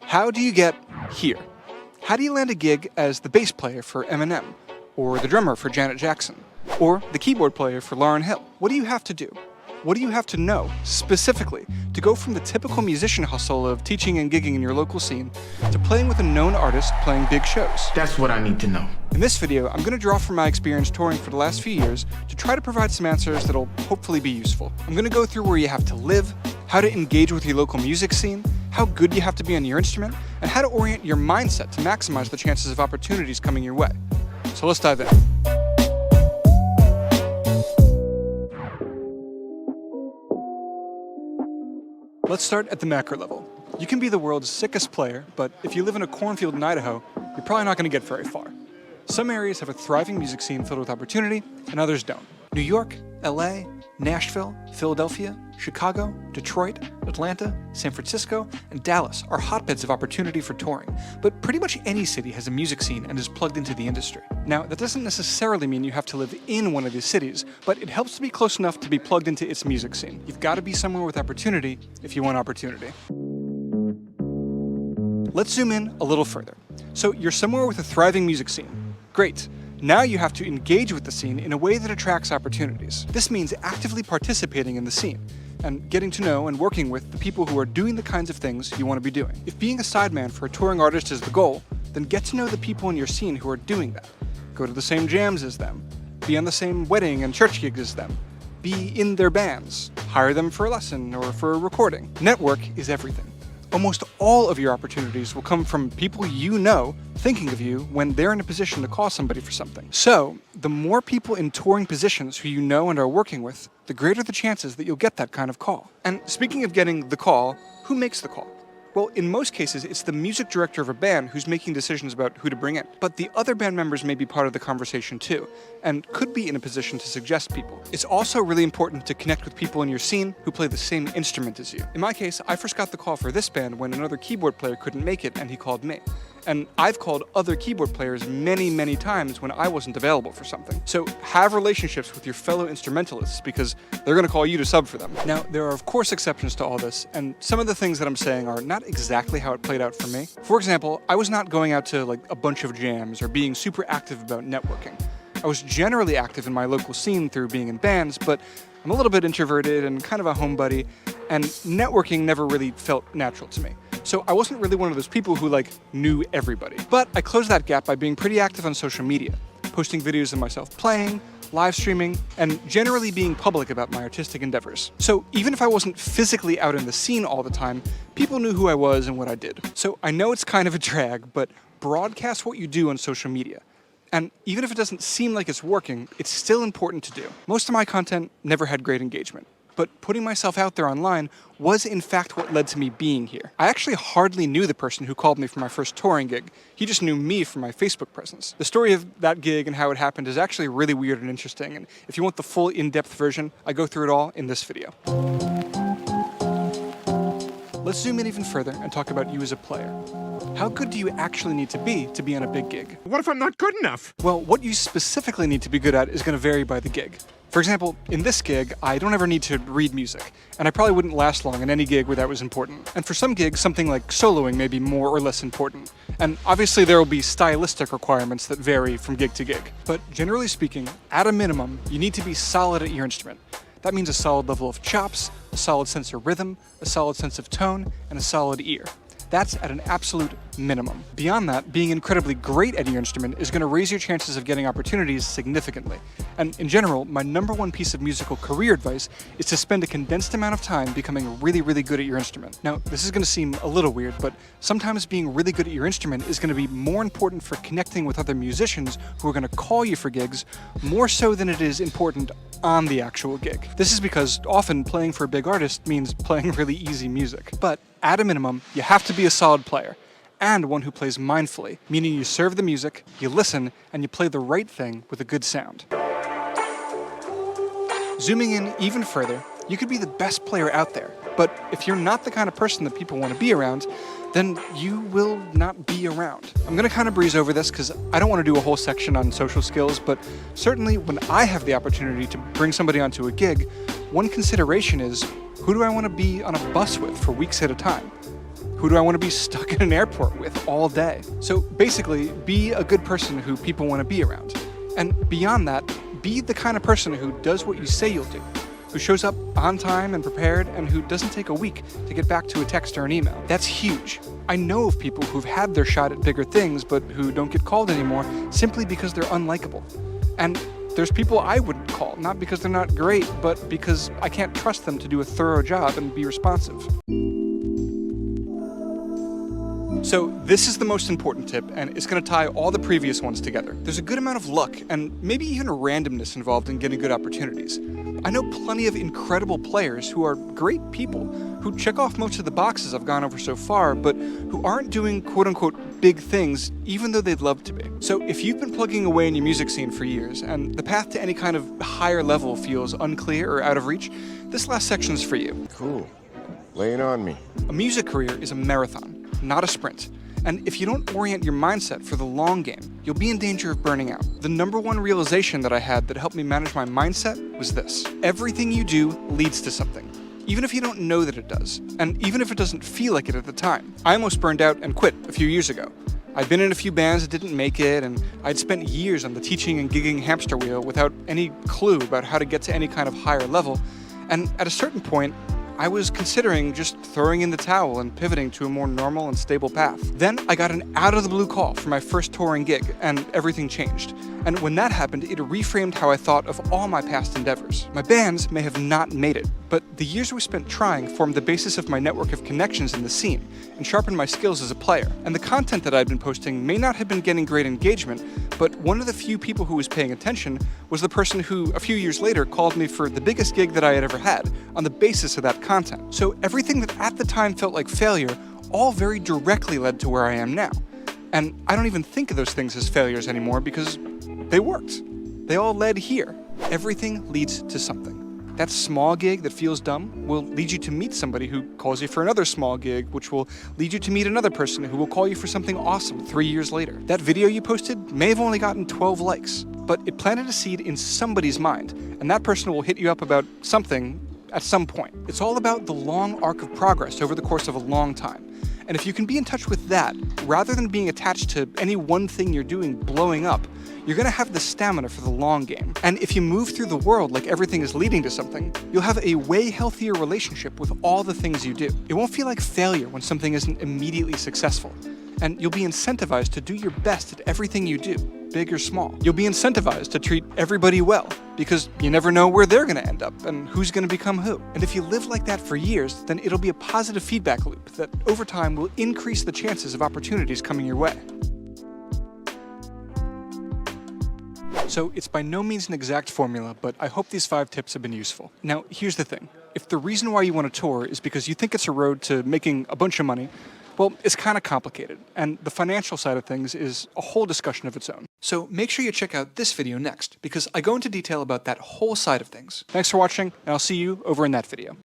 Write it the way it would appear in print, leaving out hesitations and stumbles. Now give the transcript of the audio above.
How do you get here? How do you land a gig as the bass player for Eminem, or the drummer for Janet Jackson, or the keyboard player for Lauryn Hill? What do you have to do? What do you have to know, specifically, to go from the typical musician hustle of teaching and gigging in your local scene to playing with a known artist playing big shows? That's what I need to know. In this video, I'm going to draw from my experience touring for the last few years to try to provide some answers that'll hopefully be useful. I'm going to go through where you have to live, how to engage with your local music scene, how good you have to be on your instrument, and how to orient your mindset to maximize the chances of opportunities coming your way. So let's dive in. Let's start at the macro level. You can be the world's sickest player, but if you live in a cornfield in Idaho, you're probably not going to get very far. Some areas have a thriving music scene filled with opportunity, and others don't. New York, LA, Nashville, Philadelphia, Chicago, Detroit, Atlanta, San Francisco, and Dallas are hotbeds of opportunity for touring, but pretty much any city has a music scene and is plugged into the industry. Now, that doesn't necessarily mean you have to live in one of these cities, but it helps to be close enough to be plugged into its music scene. You've got to be somewhere with opportunity if you want opportunity. Let's zoom in a little further. So you're somewhere with a thriving music scene. Great. Now you have to engage with the scene in a way that attracts opportunities. This means actively participating in the scene and getting to know and working with the people who are doing the kinds of things you want to be doing. If being a sideman for a touring artist is the goal, then get to know the people in your scene who are doing that. Go to the same jams as them. Be on the same wedding and church gigs as them. Be in their bands. Hire them for a lesson or for a recording. Network is everything. Almost all of your opportunities will come from people you know thinking of you when they're in a position to call somebody for something. So, the more people in touring positions who you know and are working with, the greater the chances that you'll get that kind of call. And speaking of getting the call, who makes the call? Well, in most cases, it's the music director of a band who's making decisions about who to bring in. But the other band members may be part of the conversation too, and could be in a position to suggest people. It's also really important to connect with people in your scene who play the same instrument as you. In my case, I first got the call for this band when another keyboard player couldn't make it and he called me. And I've called other keyboard players many, many times when I wasn't available for something. So have relationships with your fellow instrumentalists because they're going to call you to sub for them. Now, there are of course exceptions to all this, and some of the things that I'm saying are not exactly how it played out for me. For example, I was not going out to like a bunch of jams or being super active about networking. I was generally active in my local scene through being in bands, but I'm a little bit introverted and kind of a homebody, and networking never really felt natural to me. So I wasn't really one of those people who knew everybody. But I closed that gap by being pretty active on social media, posting videos of myself playing, live streaming, and generally being public about my artistic endeavors. So even if I wasn't physically out in the scene all the time, people knew who I was and what I did. So I know it's kind of a drag, but broadcast what you do on social media. And even if it doesn't seem like it's working, it's still important to do. Most of my content never had great engagement, but putting myself out there online was in fact what led to me being here. I actually hardly knew the person who called me for my first touring gig. He just knew me from my Facebook presence. The story of that gig and how it happened is actually really weird and interesting, and if you want the full in-depth version, I go through it all in this video. Let's zoom in even further and talk about you as a player. How good do you actually need to be on a big gig? What if I'm not good enough? Well, what you specifically need to be good at is going to vary by the gig. For example, in this gig, I don't ever need to read music, and I probably wouldn't last long in any gig where that was important. And for some gigs, something like soloing may be more or less important. And obviously there will be stylistic requirements that vary from gig to gig. But generally speaking, at a minimum, you need to be solid at your instrument. That means a solid level of chops, a solid sense of rhythm, a solid sense of tone, and a solid ear. That's at an absolute minimum. Beyond that, being incredibly great at your instrument is going to raise your chances of getting opportunities significantly. And in general, my #1 piece of musical career advice is to spend a condensed amount of time becoming really, really good at your instrument. Now, this is going to seem a little weird, but sometimes being really good at your instrument is going to be more important for connecting with other musicians who are going to call you for gigs, more so than it is important on the actual gig. This is because often playing for a big artist means playing really easy music. But at a minimum, you have to be a solid player, and one who plays mindfully, meaning you serve the music, you listen, and you play the right thing with a good sound. Zooming in even further, you could be the best player out there, but if you're not the kind of person that people want to be around, then you will not be around. I'm going to kind of breeze over this because I don't want to do a whole section on social skills, but certainly when I have the opportunity to bring somebody onto a gig, one consideration is, who do I want to be on a bus with for weeks at a time? Who do I want to be stuck in an airport with all day? So basically, be a good person who people want to be around. And beyond that, be the kind of person who does what you say you'll do, who shows up on time and prepared, and who doesn't take a week to get back to a text or an email. That's huge. I know of people who've had their shot at bigger things, but who don't get called anymore simply because they're unlikable. And there's people I wouldn't call, not because they're not great, but because I can't trust them to do a thorough job and be responsive. So this is the most important tip, and it's going to tie all the previous ones together. There's a good amount of luck and maybe even randomness involved in getting good opportunities. I know plenty of incredible players who are great people, who check off most of the boxes I've gone over so far, but who aren't doing quote-unquote big things, even though they'd love to be. So if you've been plugging away in your music scene for years, and the path to any kind of higher level feels unclear or out of reach, this last section is for you. Cool. Lay it on me. A music career is a marathon, not a sprint. And if you don't orient your mindset for the long game, you'll be in danger of burning out. The number one realization that I had that helped me manage my mindset was this: everything you do leads to something, even if you don't know that it does, and even if it doesn't feel like it at the time. I almost burned out and quit a few years ago. I'd been in a few bands that didn't make it, and I'd spent years on the teaching and gigging hamster wheel without any clue about how to get to any kind of higher level. And at a certain point, I was considering just throwing in the towel and pivoting to a more normal and stable path. Then I got an out-of-the-blue call for my first touring gig, and everything changed. And when that happened, it reframed how I thought of all my past endeavors. My bands may have not made it, but the years we spent trying formed the basis of my network of connections in the scene and sharpened my skills as a player. And the content that I'd been posting may not have been getting great engagement, but one of the few people who was paying attention was the person who, a few years later, called me for the biggest gig that I had ever had on the basis of that content. So everything that at the time felt like failure all very directly led to where I am now. And I don't even think of those things as failures anymore because they worked. They all led here. Everything leads to something. That small gig that feels dumb will lead you to meet somebody who calls you for another small gig, which will lead you to meet another person who will call you for something awesome 3 years later. That video you posted may have only gotten 12 likes, but it planted a seed in somebody's mind, and that person will hit you up about something at some point. It's all about the long arc of progress over the course of a long time. And if you can be in touch with that, rather than being attached to any one thing you're doing blowing up, you're going to have the stamina for the long game. And if you move through the world like everything is leading to something, you'll have a way healthier relationship with all the things you do. It won't feel like failure when something isn't immediately successful. And you'll be incentivized to do your best at everything you do, big or small. You'll be incentivized to treat everybody well, because you never know where they're going to end up and who's going to become who. And if you live like that for years, then it'll be a positive feedback loop that over time will increase the chances of opportunities coming your way. So it's by no means an exact formula, but I hope these 5 tips have been useful. Now, here's the thing. If the reason why you want to tour is because you think it's a road to making a bunch of money, well, it's kind of complicated, and the financial side of things is a whole discussion of its own. So make sure you check out this video next, because I go into detail about that whole side of things. Thanks for watching, and I'll see you over in that video.